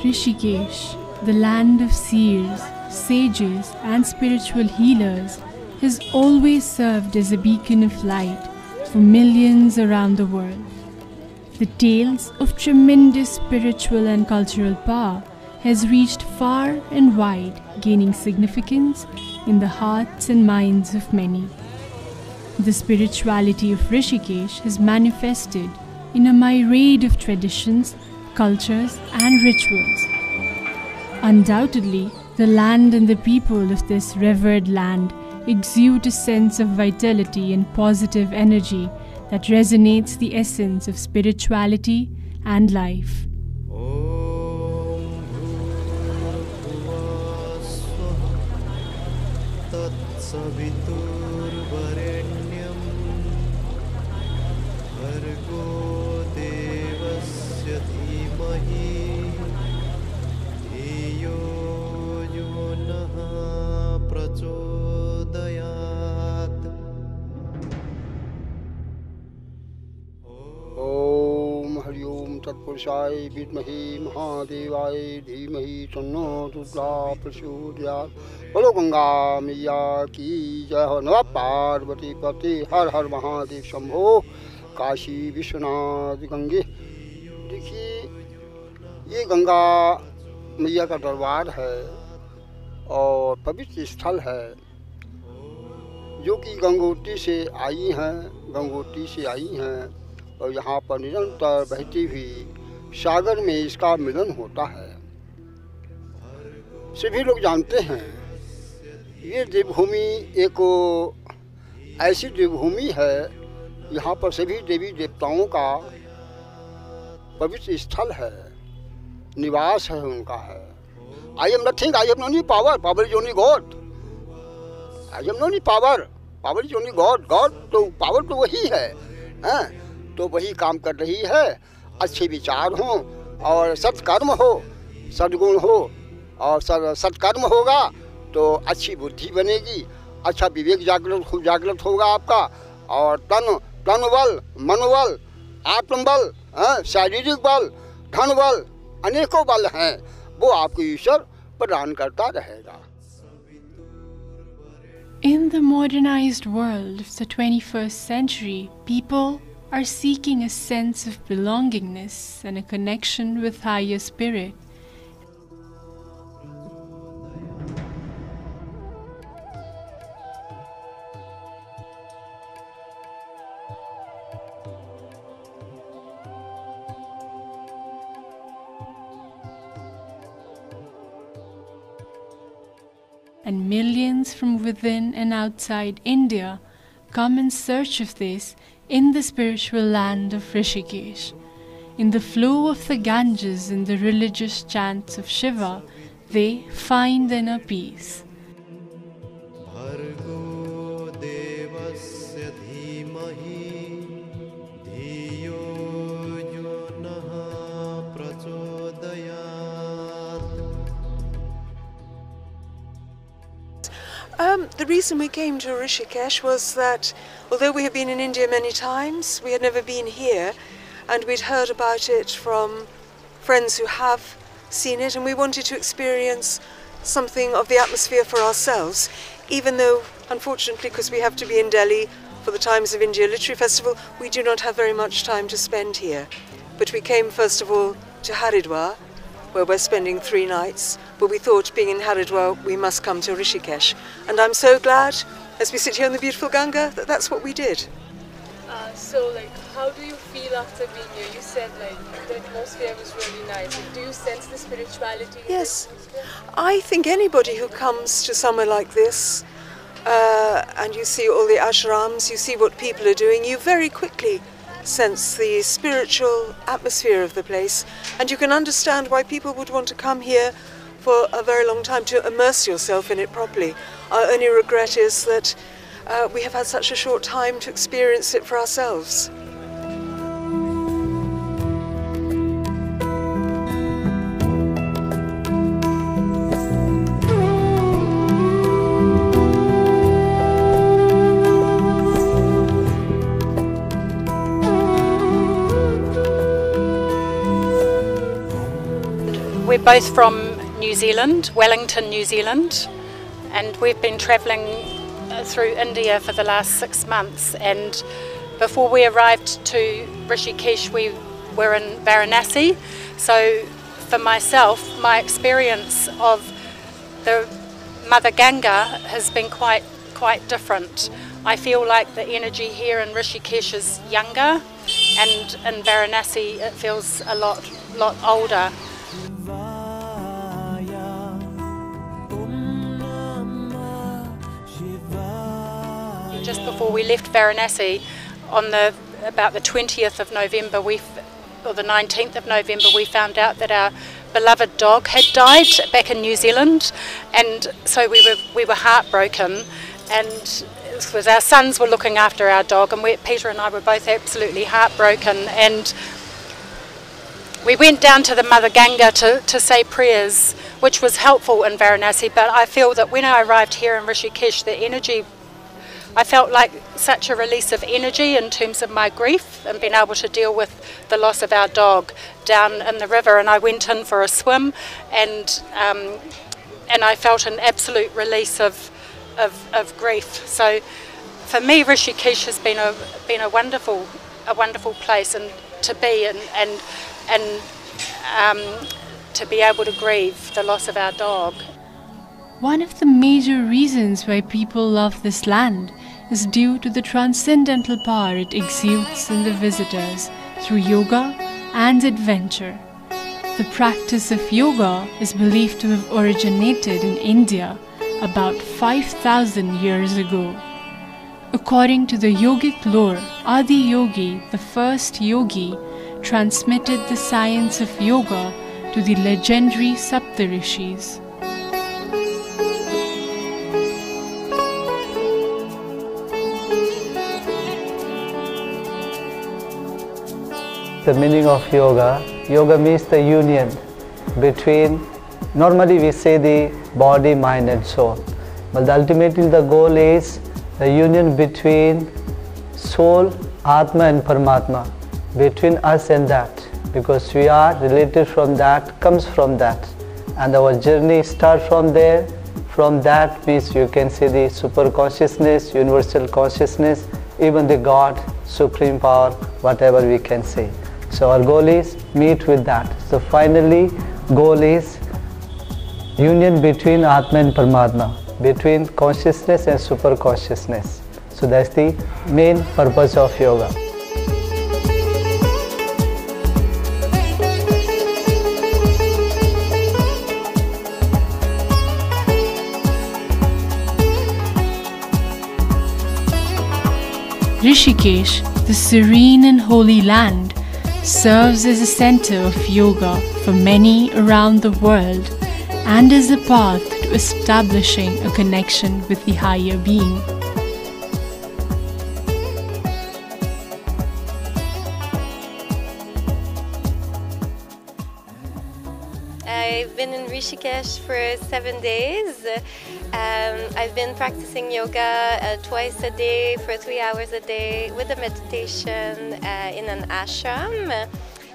Rishikesh, the land of seers, sages, and spiritual healers, has always served as a beacon of light for millions around the world. The tales of tremendous spiritual and cultural power has reached far and wide, gaining significance in the hearts and minds of many. The spirituality of Rishikesh has manifested in a myriad of traditions, cultures, and rituals. Undoubtedly, the land and the people of this revered land exude a sense of vitality and positive energy that resonates the essence of spirituality and life. तत्पुरुषाय विद्महे महादेवाय धीमहि तन्नो रुद्रा प्रचोदयात्। बोलो गंगा मैया की जय हो। नमः पार्वती पति हर हर महादेव शंभो। काशी विश्वनाथ गंगे। देखिए, ये गंगा मैया का दरबार है और पवित्र स्थल है, जो कि गंगोत्री से आई हैं और यहाँ पर निरंतर बहती हुई सागर में इसका मिलन होता है। सभी लोग जानते हैं ये देवभूमि एक ऐसी देवभूमि है, यहाँ पर सभी देवी देवताओं का पवित्र स्थल है, निवास है उनका है। I am nothing, I am only power, power is only God. I am only power, power is only God. God तो पावर तो वही है, तो वही काम कर रही है। अच्छे विचार हों और सत्कर्म हो, सद्गुण हो और सत्कर्म होगा तो अच्छी बुद्धि बनेगी, अच्छा विवेक जागृत होगा आपका, और तन बल, मनोबल, आत्मबल, शारीरिक बल, धन बल, अनेकों बल हैं, वो आपको ईश्वर प्रदान करता रहेगा। In the modernized world of the 21st century, people are seeking a sense of belongingness and a connection with higher spirit. And millions from within and outside India come in search of this in the spiritual land of Rishikesh. In the flow of the Ganges and the religious chants of Shiva, they find inner peace. The reason we came to Rishikesh was that although we have been in India many times, we had never been here, and we'd heard about it from friends who have seen it, and we wanted to experience something of the atmosphere for ourselves, even though, unfortunately, because we have to be in Delhi for the Times of India Literary Festival, we do not have very much time to spend here. But we came first of all to Haridwar, where we're spending 3 nights, but we thought, being in Haridwar, we must come to Rishikesh. And I'm so glad, as we sit here on the beautiful Ganga, that that's what we did. So, how do you feel after being here? You said, the atmosphere was really nice. Do you sense the spirituality? Yes. I think anybody who comes to somewhere like this, and you see all the ashrams, you see what people are doing, you very quickly sense the spiritual atmosphere of the place, and you can understand why people would want to come here for a very long time, to immerse yourself in it properly. Our only regret is that we have had such a short time to experience it for ourselves. We're both from New Zealand, Wellington, New Zealand, and we've been travelling through India for the last 6 months. And before we arrived to Rishikesh, we were in Varanasi. So for myself, my experience of the Mother Ganga has been quite different. I feel like the energy here in Rishikesh is younger, and in Varanasi it feels a lot older. Just before we left Varanasi, on about the 20th of November, or the 19th of November, we found out that our beloved dog had died back in New Zealand, and so we were heartbroken. And it was our sons were looking after our dog, and Peter and I were both absolutely heartbroken. And we went down to the Mother Ganga to say prayers, which was helpful in Varanasi. But I feel that when I arrived here in Rishikesh, the energy, I felt like such a release of energy in terms of my grief and being able to deal with the loss of our dog down in the river. And I went in for a swim, and I felt an absolute release of grief. So for me, Rishikesh has been a wonderful place and to be and to be able to grieve the loss of our dog. One of the major reasons why people love this land is due to the transcendental power it exudes in the visitors through yoga and adventure. The practice of yoga is believed to have originated in India about 5,000 years ago. According to the yogic lore, Adi Yogi, the first yogi, transmitted the science of yoga to the legendary Saptarishis. The meaning of yoga. Yoga means the union between, normally we say the body, mind and soul. But ultimately the goal is the union between soul, Atma and Paramatma, between us and that. Because we are related from that, comes from that. And our journey starts from there. From that means you can see the super consciousness, universal consciousness, even the God, supreme power, whatever we can say. So our goal is meet with that. So finally, goal is union between Atma and Paramatma, between consciousness and super consciousness. So that's the main purpose of yoga. Rishikesh, the serene and holy land, serves as a center of yoga for many around the world and is a path to establishing a connection with the higher being. I've been in Rishikesh for 7 days. I've been practicing yoga twice a day for 3 hours a day with a meditation in an ashram.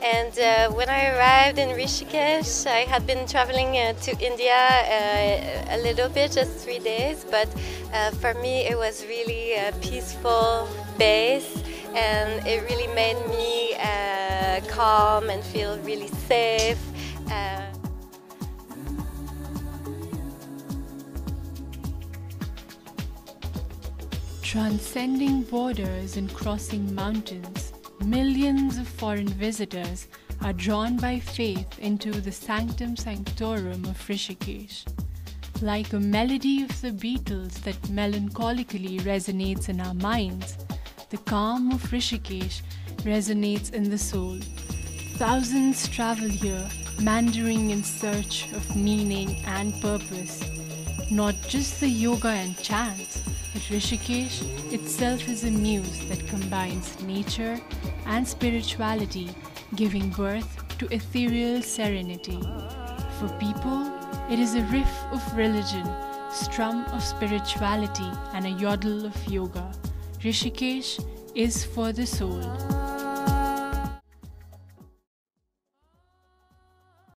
And when I arrived in Rishikesh, I had been traveling to India a little bit, just 3 days, but for me it was really a peaceful base, and it really made me calm and feel really safe. Transcending borders and crossing mountains, millions of foreign visitors are drawn by faith into the sanctum sanctorum of Rishikesh. Like a melody of the Beatles that melancholically resonates in our minds, the calm of Rishikesh resonates in the soul. Thousands travel here, meandering in search of meaning and purpose. Not just the yoga and chants, but Rishikesh itself is a muse that combines nature and spirituality, giving birth to ethereal serenity. For people, it is a riff of religion, strum of spirituality, and a yodel of yoga. Rishikesh is for the soul.